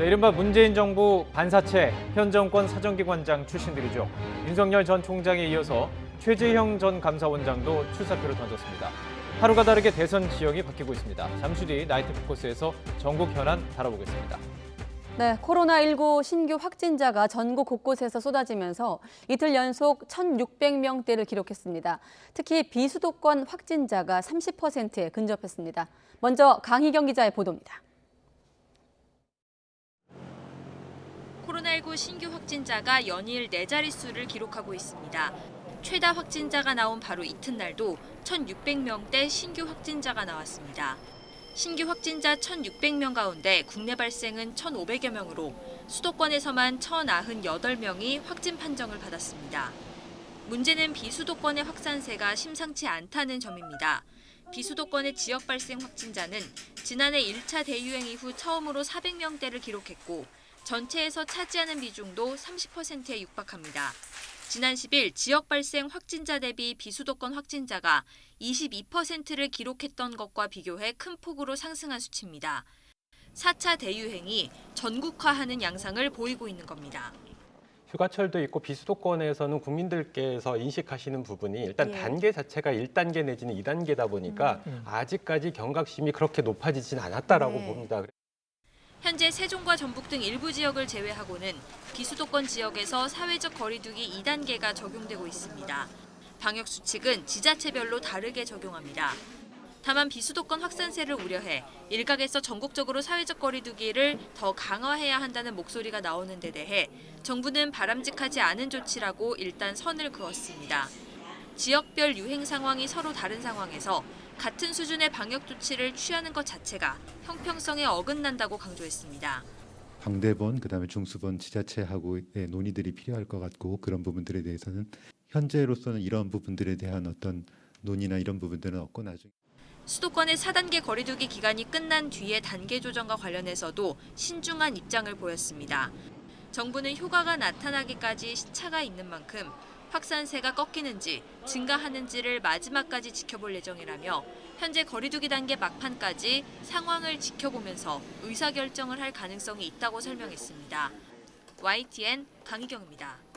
네, 이른바 문재인 정부 반사체 현 정권 사정기관장 출신들이죠. 윤석열 전 총장에 이어서 최재형 전 감사원장도 출사표를 던졌습니다. 하루가 다르게 대선 지형이 바뀌고 있습니다. 잠시 뒤 나이트 포커스에서 전국 현안 다뤄보겠습니다. 네, 코로나19 신규 확진자가 전국 곳곳에서 쏟아지면서 이틀 연속 1,600명대를 기록했습니다. 특히 비수도권 확진자가 30%에 근접했습니다. 먼저 강희경 기자의 보도입니다. 코로나19 신규 확진자가 연일 4자릿수를 기록하고 있습니다. 최다 확진자가 나온 바로 이튿날도 1,600명대 신규 확진자가 나왔습니다. 신규 확진자 1,600명 가운데 국내 발생은 1,500여 명으로 수도권에서만 1,098명이 확진 판정을 받았습니다. 문제는 비수도권의 확산세가 심상치 않다는 점입니다. 비수도권의 지역 발생 확진자는 지난해 1차 대유행 이후 처음으로 400명대를 기록했고 전체에서 차지하는 비중도 30%에 육박합니다. 지난 10일 지역 발생 확진자 대비 비수도권 확진자가 22%를 기록했던 것과 비교해 큰 폭으로 상승한 수치입니다. 4차 대유행이 전국화하는 양상을 보이고 있는 겁니다. 휴가철도 있고 비수도권에서는 국민들께서 인식하시는 부분이 일단 단계 자체가 1단계 내지는 2단계다 보니까 아직까지 경각심이 그렇게 높아지진 않았다라고 봅니다. 현재 세종과 전북 등 일부 지역을 제외하고는 비수도권 지역에서 사회적 거리두기 2단계가 적용되고 있습니다. 방역 수칙은 지자체별로 다르게 적용합니다. 다만 비수도권 확산세를 우려해 일각에서 전국적으로 사회적 거리두기를 더 강화해야 한다는 목소리가 나오는 데 대해 정부는 바람직하지 않은 조치라고 일단 선을 그었습니다. 지역별 유행 상황이 서로 다른 상황에서 같은 수준의 방역 조치를 취하는 것 자체가 형평성에 어긋난다고 강조했습니다. 광대본, 그다음에 중수본 지자체하고의 논의들이 필요할 것 같고 그런 부분들에 대해서는 현재로서는 이런 부분들에 대한 어떤 논의나 이런 부분들은 없고 나중에 수도권의 4단계 거리두기 기간이 끝난 뒤에 단계 조정과 관련해서도 신중한 입장을 보였습니다. 정부는 효과가 나타나기까지 시차가 있는 만큼 확산세가 꺾이는지 증가하는지를 마지막까지 지켜볼 예정이라며 현재 거리두기 단계 막판까지 상황을 지켜보면서 의사결정을 할 가능성이 있다고 설명했습니다. YTN 강희경입니다.